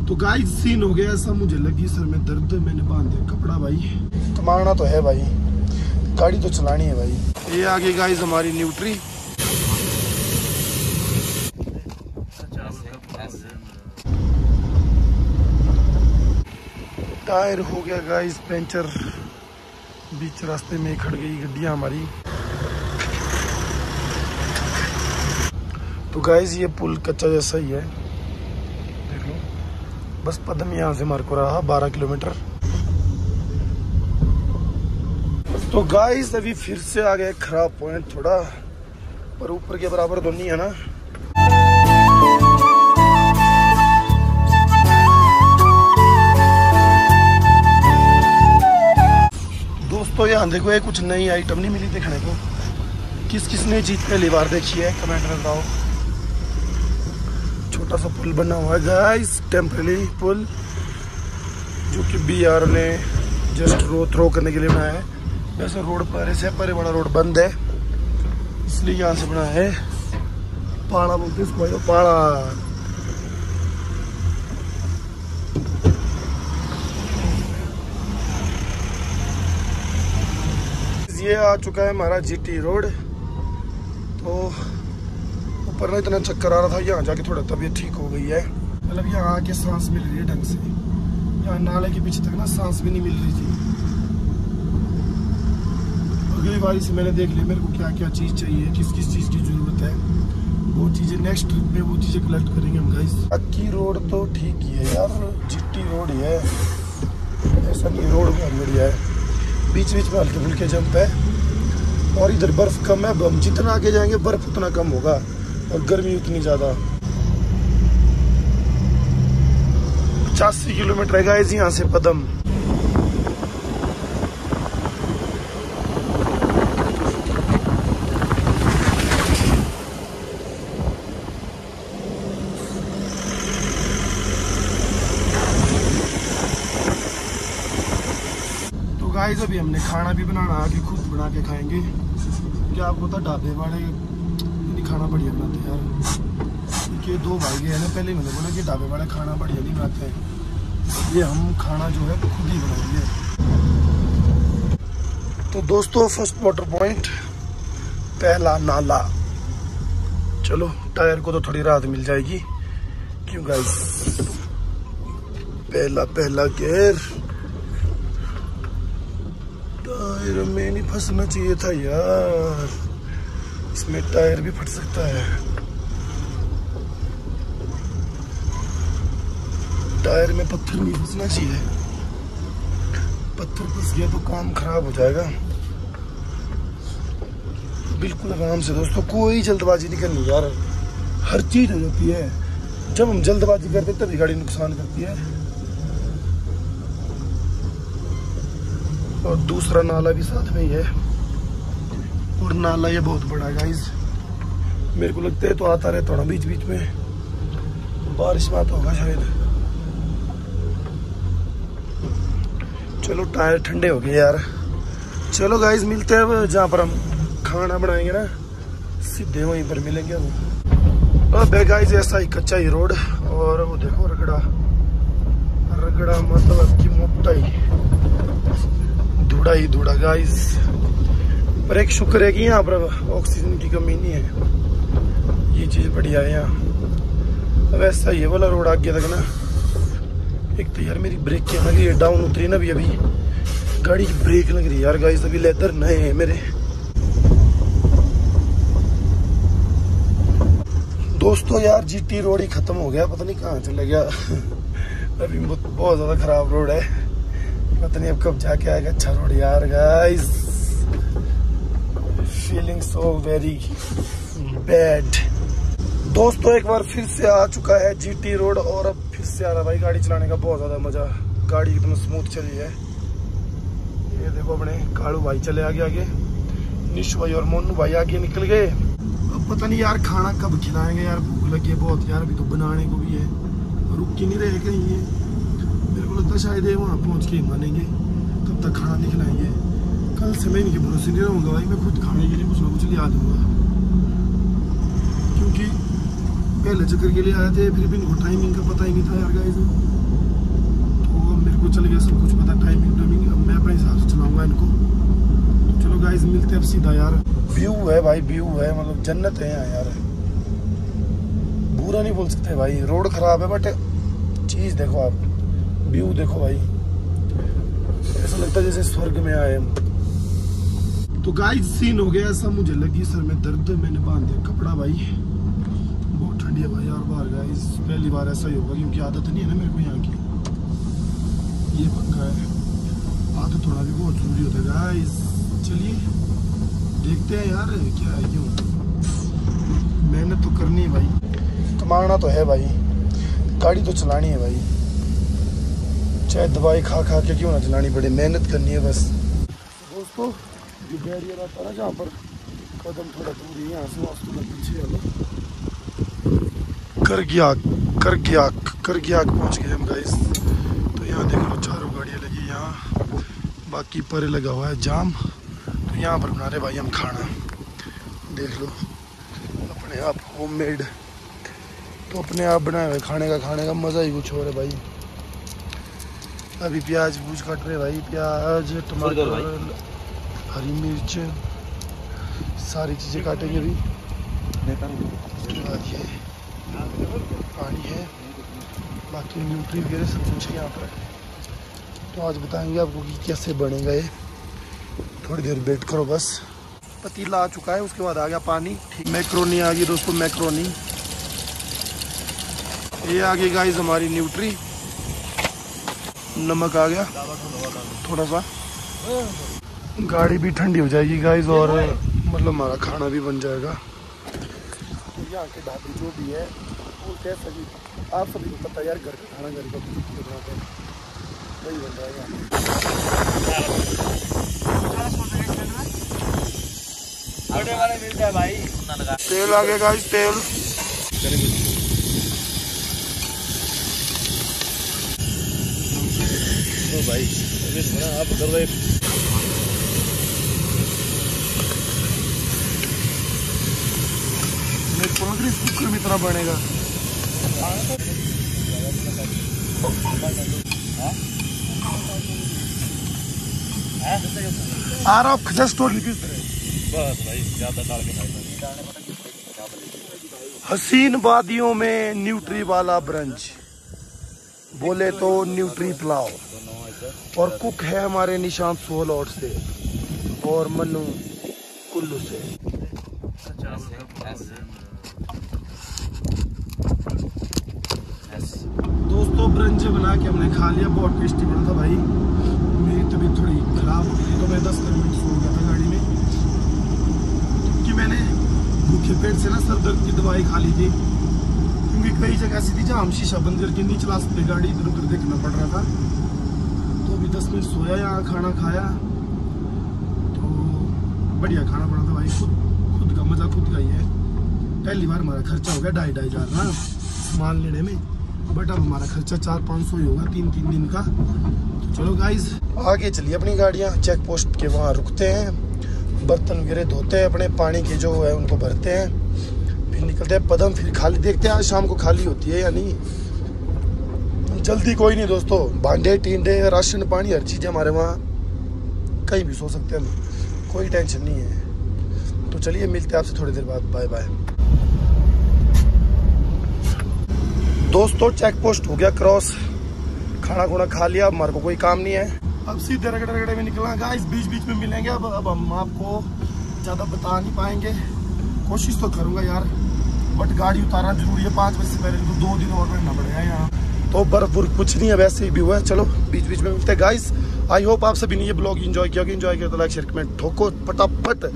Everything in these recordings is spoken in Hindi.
तो गाइस सीन हो गया ऐसा, मुझे लगी सर में दर्द, मैंने बांध दिया कपड़ा। भाई कमाना तो है भाई, गाड़ी तो चलानी है भाई। ये आगे गाइस हमारी न्यूट्री। टायर हो गया गाइस पंचर, बीच रास्ते में खड़ गई गड्डियां हमारी। तो गाइस ये पुल कच्चा जैसा ही है, देख लो। बस पदम यहाँ से हमारे को रहा 12 किलोमीटर। तो गाइस अभी फिर से आ गया खराब पॉइंट थोड़ा, पर ऊपर के बराबर तो नहीं है ना। दोस्तों यहाँ देखो, ये कुछ नई आइटम नहीं मिली देखने को। किस ने चीज पहली बार देखी है कमेंट में बताओ। छोटा सा पुल बना हुआ है गाइस, टेम्परेरी पुल, जो कि BR ने जस्ट थ्रो करने के लिए बनाया है। वैसे रोड पर ऐसे पर बड़ा रोड बंद है, इसलिए यहाँ से बना है। पाड़ा बोलते इसको, पाड़ा। ये आ चुका है हमारा GT रोड। तो ऊपर ना इतना चक्कर आ रहा था, यहाँ जाके थोड़ा तबीयत ठीक हो गई है। मतलब यहाँ आके सांस मिल रही है ढंग से, यहाँ नाले के पीछे तक ना सांस भी नहीं मिल रही थी। अगली बारी से मैंने देख लिया मेरे को क्या क्या चीज़ चाहिए, किस किस चीज़ की ज़रूरत है। वो चीज़ें नेक्स्ट ट्रिप में वो चीज़ें कलेक्ट करेंगे हम गाइस। अक्की रोड तो ठीक ही है यार, GT रोड ही है, ऐसा नहीं रोड बहुत बढ़िया है। बीच बीच में हल्के फुल्के जंप है, और इधर बर्फ कम है। हम जितना आगे जाएंगे बर्फ उतना कम होगा, और गर्मी उतनी ज़्यादा। 85 किलोमीटर है गाइस यहाँ से पदम। गाइस अभी हमने खाना भी बनाना आगे, खुद बना के खाएंगे। क्या आपको पता ढाबे वाले नहीं खाना बढ़िया बनाते यार। कि 2 भाई गए ना, पहले मैंने बोला कि ढाबे वाले खाना बढ़िया नहीं बनाते हैं, ये हम खाना जो है खुद ही बनाएंगे। तो दोस्तों फर्स्ट वाटर पॉइंट, पहला नाला। चलो टायर को तो थोड़ी राहत मिल जाएगी, क्यों गाइस। पहला गेयर। टायर में नहीं फंसना चाहिए था यार, इसमें टायर भी फट सकता है। टायर में पत्थर नहीं फंसना चाहिए, पत्थर फंस गया तो काम खराब हो जाएगा। बिल्कुल आराम से दोस्तों, कोई जल्दबाजी नहीं करनी यार। हर चीज हो जाती है, जब हम जल्दबाजी करते तभी गाड़ी नुकसान करती है। और दूसरा नाला भी साथ में ही है, और नाला ये बहुत बड़ा है गाइस। मेरे को लगता है तो आता रहता है बीच बीच में, बारिश में आता होगा शायद। चलो टायर ठंडे हो गए यार। चलो गाइस मिलते हैं जहाँ पर हम खाना बनाएंगे ना, सीधे वहीं पर मिलेंगे हम। अब गाइस ऐसा ही कच्चा ही रोड, और वो देखो रगड़ा मतलब की मोटाई, धूड़ा ही धूड़ा गाइस। पर एक शुक्र है कि यहाँ पर ऑक्सीजन की कमी नहीं है, ये चीज बढ़िया है यहाँ। अब ऐसा ही है वाला रोड आगे तक ना। एक तो यार मेरी ब्रेक क्या लगी है, डाउन उतरी ना अभी गाड़ी की ब्रेक लग रही है यार गाइस। अभी लेदर नए हैं मेरे। दोस्तों यार GT रोड ही खत्म हो गया, पता नहीं कहाँ चला गया। अभी बहुत ज्यादा खराब रोड है, पता नहीं अब कब जाके आएगा अच्छा रोड यार guys. Feeling so very bad. दोस्तों एक बार फिर से आ चुका है GT रोड, और अब फिर से आ रहा भाई गाड़ी चलाने का बहुत ज्यादा मजा। गाड़ी एकदम स्मूथ चली है। ये देखो अपने कालू भाई चले आगे, निशु भाई और मोनू भाई आगे निकल गए। अब पता नहीं यार खाना कब खिलाएंगे यार, भूख लगी है बहुत यार। अभी तो बनाने को भी है, रुक के नहीं रहे कहीं। ये मेरे को लगता है शायद वहाँ पहुँच के मानेंगे, तब तक खाना नहीं खिलाएंगे। कल से मैं इनके भरोसे नहीं रहूँगा भाई, मैं खुद खाने के लिए कुछ ना कुछ लिया दूँगा। क्योंकि पहले चक्कर के लिए आए थे, फिर भी इनको टाइमिंग का पता ही नहीं था यार गाइस। चल गया, सब कुछ पता, टाइमिंग अब मैं अपने हिसाब से चलाऊंगा इनको। तो चलो गाइस मिलते हैं अब सीधा यार। व्यू है भाई, व्यू है, मतलब जन्नत है यहाँ यार, बुरा नहीं बोल सकते भाई। रोड खराब है बट चीज देखो आप, व्यू देखो भाई, ऐसा लगता है जैसे स्वर्ग में आए हम। तो गाइस सीन हो गया ऐसा, मुझे लगी सर में दर्द, मैंने बांध दिया कपड़ा भाई, बहुत ठंडी है भाई यार बाहर। गाइस पहली बार ऐसा ही होगा क्योंकि आदत नहीं है ना मेरे को यहाँ की, ये पंखा है, आदत थोड़ा भी बहुत जरूरी होता है गाइस। चलिए देखते हैं यार क्या है, क्यों मेहनत तो करनी है भाई, कमाना तो है भाई, गाड़ी तो चलानी है भाई, चाहे दवाई खा खा के क्यों ना चलानी पड़े, मेहनत करनी है बस। दोस्तों जो बैरियर आता है ना जहाँ पर कदम थोड़ा दूर ही यहाँ से वास्तु पीछे कर गया पहुँच गए हम गाइस। तो यहाँ देख लो चारों गाड़ियाँ लगी यहाँ, बाकी परे लगा हुआ है जाम। तो यहाँ पर बना रहे भाई हम खाना, देख लो अपने आप होममेड, तो अपने आप बनाए हुए खाने का मज़ा ही कुछ और है भाई। अभी प्याज भूज काट रहे भाई, प्याज टमाटर हरी मिर्च सारी चीज़ें काटेंगे अभी। ये पानी है, बाकी न्यूट्री वगैरह सब कुछ है यहाँ पर। तो आज बताएंगे आपको कि कैसे बनेगा ये, थोड़ी देर वेट करो बस। पतीला आ चुका है, उसके बाद आ गया पानी, ठीक। मैक्रोनी आ गई दोस्तों, मैक्रोनी। ये आ गई गाइस हमारी न्यूट्री, नमक आ गया थोड़ा सा, गाड़ी भी ठंडी हो जाएगी गाइस, और मतलब हमारा खाना भी बन जाएगा। यहाँ के ढाबे जो भी है वो कैसा भी, आप सभी को पता है यार, घर का खाना घर का बनाते हैं, वही बन जाएगा भाई। तेल आ गया गाइस, तेल तो भाई आप कर रहे कुकर में तरह बनेगा। आप जस्ट बस भाई ज्यादा डाल के हसीन वादियों में न्यूट्री वाला ब्रंच, बोले तो न्यूट्री पुलाव, और कुक है हमारे निशांत सोहलौट से और मनु कुल्लू से। दोस्तों ब्रंच बना के हमने खा लिया, बहुत टेस्टी बना था भाई। मेरी तबीयत थोड़ी खराब हो गई तो मैं 10 मिनट सो गया था गाड़ी में, क्योंकि मैंने भूखे पेट से ना सर दर्द की दवाई खा ली थी, क्योंकि कई जगह ऐसी थी जहाँ हम शीशा बंद करके नहीं चला सकते गाड़ी, इधर उधर देखना पड़ रहा था। तो अभी 10 मिनट सोया, यहाँ खाना खाया, तो बढ़िया खाना बना था भाई, खुद का मजा खुद का ही है। पहली बार हमारा खर्चा हो गया 2,500 ना सामान लेने में, बट अब हमारा खर्चा 400-500 ही होगा 3 दिन का। तो चलो गाइज आगे चलिए, अपनी गाड़ियाँ चेक पोस्ट के वहाँ रुकते हैं, बर्तन वगैरह धोते हैं, अपने पानी के जो है उनको भरते हैं, फिर निकलते हैं पदम, फिर खाली देखते हैं आज शाम को खाली होती है या नहीं। जल्दी कोई नहीं दोस्तों, भांडे टींडे राशन पानी हर चीज़ हमारे वहाँ, कहीं भी सो सकते हैं हम, कोई टेंशन नहीं है। तो चलिए मिलते हैं आपसे थोड़ी देर बाद, बाय बाय। दोस्तों चेक पोस्ट हो गया क्रॉस, खाना खुना खा लिया, अब हमारे को कोई काम नहीं है, अब सीधे रगड़े में निकलना गाइस। बीच बीच में मिलेंगे, अब हम आपको ज़्यादा बता नहीं पाएंगे, कोशिश तो करूँगा यार, बट गाड़ी उतारना जरूरी है 5 बजे से पहले, तो 2 दिन और रहना पड़ेगा यहाँ। तो बर्फ बुर्फ कुछ नहीं है, वैसे ही भी हुआ है। चलो बीच बीच में मिलते हैं गाइस। आई होप आप सभी ने ये ब्लॉग एंजॉय किया, एंजॉय किया तो लाइक शेयर कमेंट ठोको फटाफट।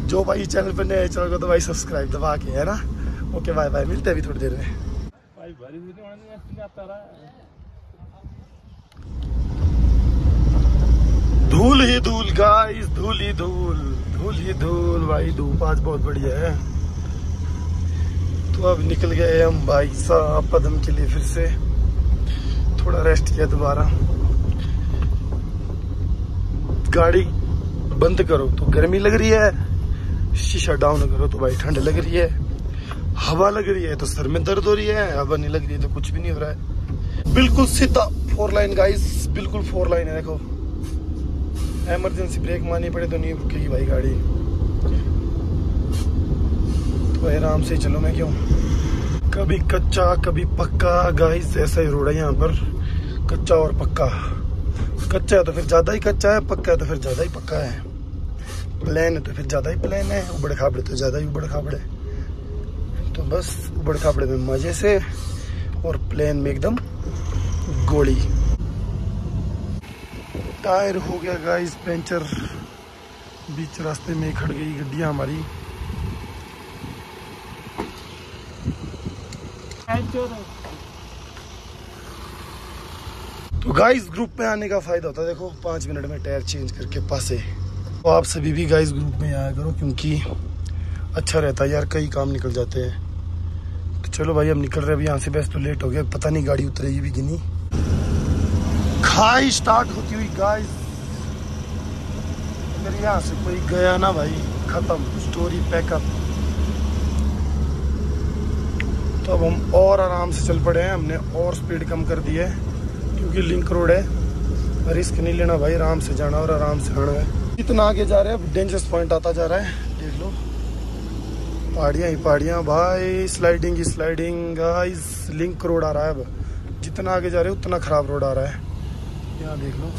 जो भाई चैनल पर नए चैनल को तो भाई सब्सक्राइब दबा के, है ना। ओके बाय बाय, मिलते हैं अभी थोड़ी देर में। धूल ही धूल गाइस, धूल ही धूल, धूल ही धूल भाई, धूप आज बहुत बढ़िया है। तो अब निकल गए हम भाई साहब पदम के लिए, फिर से थोड़ा रेस्ट किया दोबारा। गाड़ी बंद करो तो गर्मी लग रही है, शीशा डाउन करो तो भाई ठंड लग रही है, हवा लग रही है तो सर में दर्द हो रही है, हवा नहीं लग रही है तो कुछ भी नहीं हो रहा है। बिल्कुल सीधा 4 लाइन गाइस, बिल्कुल 4 लाइन है। देखो इमरजेंसी ब्रेक मारनी पड़े तो नहीं रुकेगी भाई गाड़ी, तो आराम से चलो। मैं क्यों, कभी कच्चा कभी पक्का गाइस, ऐसा ही रोड है यहाँ पर, कच्चा और पक्का। कच्चा है तो फिर ज्यादा ही कच्चा है, पक्का है तो फिर ज्यादा ही पक्का है, प्लेन है तो फिर ज्यादा ही प्लेन है, उबड़ खाबड़े तो ज्यादा ही उबड़ खाबड़े। तो बस उबड़ खाबड़े में मजे से और प्लेन में एकदम गोली। टायर हो गया गाइस पंचर, बीच रास्ते में खड़ गई गड्डियां हमारी। तो गाइस ग्रुप में आने का फायदा होता है, देखो 5 मिनट में टायर चेंज करके पासे। तो आप सभी भी गाइस ग्रुप में आया करो, क्योंकि अच्छा रहता है यार, कई काम निकल जाते हैं। तो चलो भाई हम निकल रहे हैं अभी यहाँ से, बस तो लेट हो गया, पता नहीं गाड़ी उतरेगी भी कि नहीं। खाई स्टार्ट होती हुई गाइस, अगर यहाँ से कोई गया ना भाई खत्म, स्टोरी पैकअप। तो अब हम और आराम से चल पड़े हैं, हमने और स्पीड कम कर दी है क्योंकि लिंक रोड है, रिस्क नहीं लेना भाई, आराम से जाना और आराम से आना है। इतना आगे जा रहे हैं, अब डेंजरस पॉइंट आता जा रहा है, देख लो पहाड़ियाँ ही पहाड़ियाँ भाई, स्लाइडिंग ही स्लाइडिंग गाइस। लिंक रोड आ रहा है, अब जितना आगे जा रहे हैं उतना खराब रोड आ रहा है। यहाँ देख लो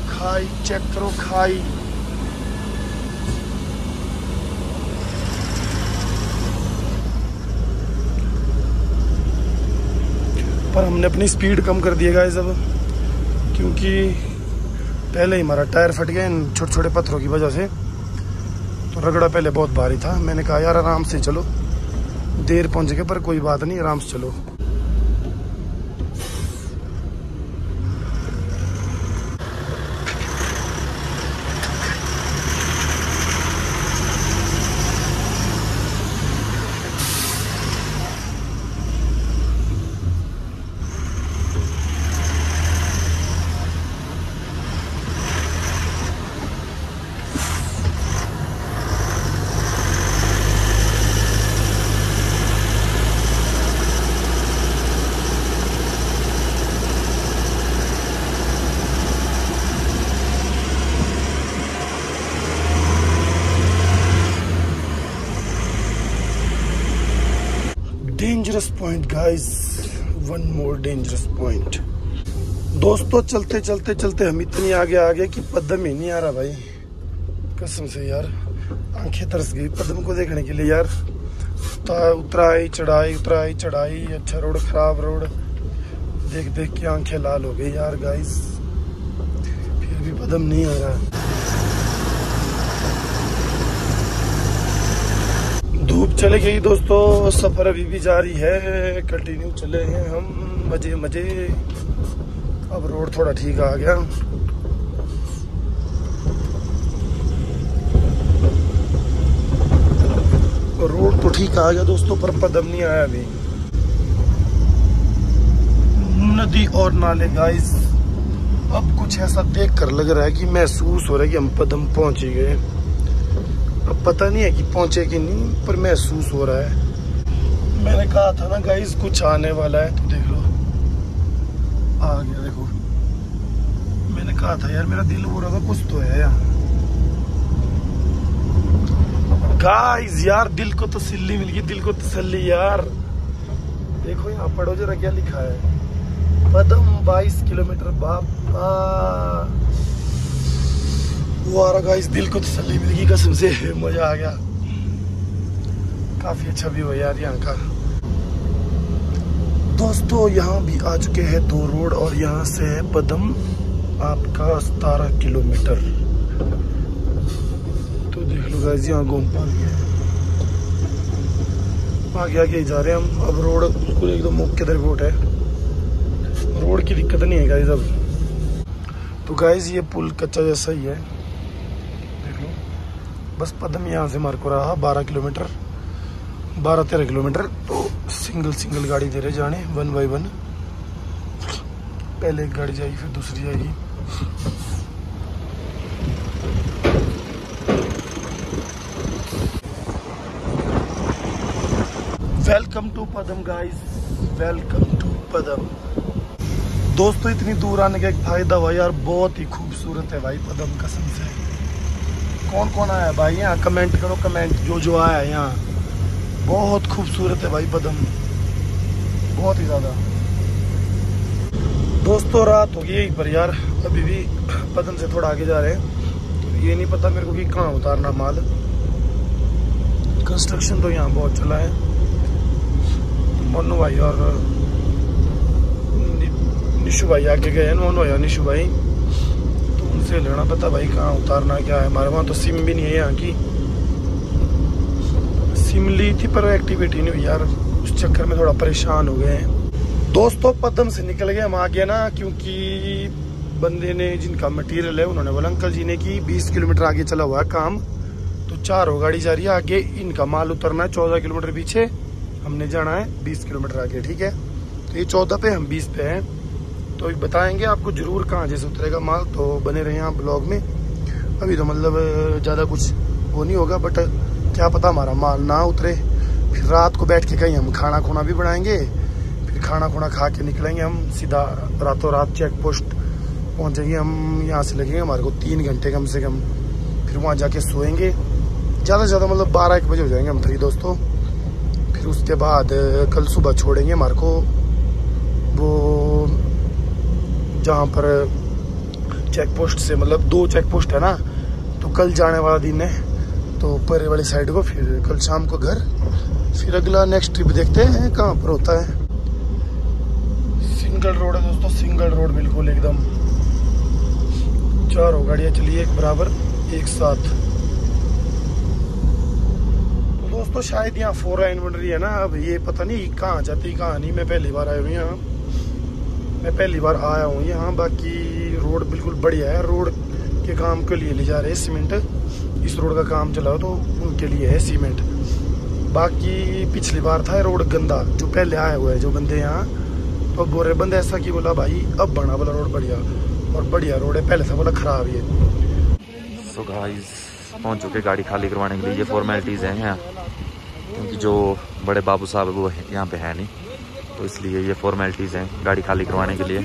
खाई, चेक करो खाई। पर हमने अपनी स्पीड कम कर दी है गाइस अब, क्योंकि पहले ही हमारा टायर फट गया इन छोटे छोटे पत्थरों की वजह से। तो रगड़ा पहले बहुत भारी था, मैंने कहा यार आराम से चलो, देर पहुंच गए पर कोई बात नहीं, आराम से चलो। Dangerous point guys, one more dangerous point. दोस्तों चलते चलते चलते हम इतनी आगे आ गए कि पद्म ही नहीं आ रहा भाई, कसम से यार आंखें तरस गई पद्म को देखने के लिए यार। उतराई चढ़ाई उतराई चढ़ाई, अच्छा रोड खराब रोड, देख देख के आंखें लाल हो गई यार गाइस, फिर भी पद्म नहीं आ रहा। धूप चले गई दोस्तों, सफर अभी भी जारी है, कंटिन्यू चले हैं हम मजे मजे। अब रोड थोड़ा ठीक आ गया, रोड तो ठीक आ गया दोस्तों, पर पद्म नहीं आया अभी। नदी और नाले गाइस, अब कुछ ऐसा देख कर लग रहा है कि महसूस हो रहा है कि हम पद्म पहुंच ही गए। अब पता नहीं है कि पहुंचे कि नहीं, पर महसूस हो रहा है। मैंने कहा था ना गाइस कुछ आने वाला है, तो देख लो आ गया। देखो मैंने कहा था यार, मेरा दिल हो रहा था कुछ तो है यार गाइस, यार दिल को तसल्ली मिल गई, दिल को तसल्ली यार। देखो यहाँ पढ़ो जरा क्या लिखा है, पद्म 22 किलोमीटर बाप। वो आ रहा गाइस, दिल को तसल्ली मिल गई कसम से, मजा आ गया। काफी अच्छा व्यू है यार यहाँ का। दोस्तों यहाँ भी आ चुके हैं 2 रोड, और यहाँ से है पद्म आपका 17 किलोमीटर। तो देख लो गाइस यहाँ घूम पा गए, आगे आगे जा रहे हैं हम। अब रोड बिल्कुल एकदम मुख्य रोड है, रोड की दिक्कत नहीं है गाइस अब। तो गाइस ये पुल कच्चा जैसा ही है, देख लो। बस पद्म यहाँ से मार को रहा 12 किलोमीटर, 12-13 किलोमीटर। तो सिंगल सिंगल गाड़ी दे रहे जाने, 1 बाय 1। पहले एक गाड़ी जाएगी फिर दूसरी जाएगी। Welcome to Padma guys, welcome to Padma. दोस्तों इतनी दूर आने का एक फायदा हुआ यार, बहुत ही खूबसूरत है भाई पदम, कसम से। कौन कौन आया है भाई यहाँ, कमेंट करो, कमेंट जो आया है यहाँ। बहुत खूबसूरत है भाई पदम, बहुत ही ज़्यादा। दोस्तों रात होगी यहीं पर यार, अभी भी पदम से थोड़ा आगे जा रहे हैं। तो ये नहीं पता मेरे को कि कहाँ उतारना माल। कंस्ट्रक्शन तो यहाँ बहुत चला है। मोनू भाई और निशु भाई आगे गए हैं, मोनू भाई और निशु भाई, तो उनसे लेना पता भाई कहाँ उतारना क्या है। हमारे वहाँ तो सिम भी नहीं है यहाँ की। सिम ली थी पर एक्टिविटी नहीं हुई यार, उस चक्कर में थोड़ा परेशान हो गए हैं। दोस्तों पदम से निकल गए हम आगे ना, क्योंकि बंदे ने जिनका मटेरियल है उन्होंने बोला अंकल जी ने कि 20 किलोमीटर आगे चला हुआ है काम, तो 4 गाड़ी जा रही है आगे, इनका माल उतरना है 14 किलोमीटर पीछे, हमने जाना है 20 किलोमीटर आगे, ठीक है। तो ये 14 पे, हम 20 पे हैं, तो बताएंगे आपको जरूर कहाँ जैसे उतरेगा माल, तो बने रहे यहाँ ब्लॉग में। अभी तो मतलब ज़्यादा कुछ वो नहीं होगा, बट क्या पता हमारा माल ना उतरे। फिर रात को बैठ के कहीं हम खाना खुना भी बनाएंगे, फिर खाना खुना खा के निकलेंगे हम सीधा रातों रात चेक पोस्ट पहुँचेंगे हम। यहाँ से लगेंगे हमारे को 3 घंटे कम से कम, फिर वहाँ जाके सोएंगे। ज़्यादा से ज़्यादा मतलब 12-1 बजे हो जाएंगे हम फ्री दोस्तों। फिर उसके बाद कल सुबह छोड़ेंगे हमारे को वो जहाँ पर चेक पोस्ट से, मतलब 2 चेक पोस्ट है ना, तो कल जाने वाला दिन है तो परे वाली साइड को, फिर कल शाम को घर, फिर अगला नेक्स्ट ट्रिप देखते हैं कहाँ पर होता है। सिंगल रोड है दोस्तों, सिंगल रोड बिल्कुल एकदम, 4 गाड़ियाँ चली एक बराबर एक साथ। तो दोस्तों शायद यहाँ 4 लाइन बन रही है ना, अब ये पता नहीं कहाँ जाती कहाँ नहीं। मैं पहली बार आया हूँ यहाँ, मैं पहली बार आया हूँ यहाँ। बाकी रोड बिल्कुल बढ़िया है, रोड के काम के लिए ले जा रहे हैं सीमेंट, इस रोड का काम चला हो तो उनके लिए है सीमेंट। बाकी पिछली बार था रोड गंदा, जो पहले आए हुए हैं जो बंदे यहाँ, तो बोल रहे बंदे ऐसा कि बोला भाई अब बना वाला रोड बढ़िया, और बढ़िया रोड है, पहले से बोला खराब ही है। सो गाइस पहुंच चुके गाड़ी खाली करवाने के लिए। ये फॉर्मेलिटीज़ हैं यहाँ, क्योंकि जो बड़े बाबू साहब वो यहाँ पे है नहीं, तो इसलिए ये फॉर्मेलिटीज़ हैं गाड़ी खाली करवाने के लिए।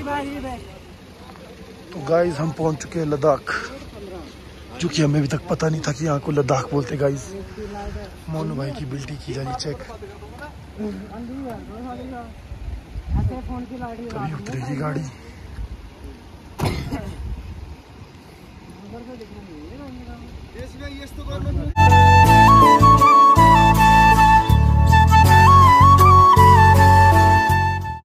तो गाइस हम पहुंच चुके हैं लद्दाख, जो कि हमें अभी तक पता नहीं था कि यहाँ को लद्दाख बोलते। गाइस मोनू भाई की बिल्टी की जा रही चेक, अभी उतरेगी गाड़ी। ये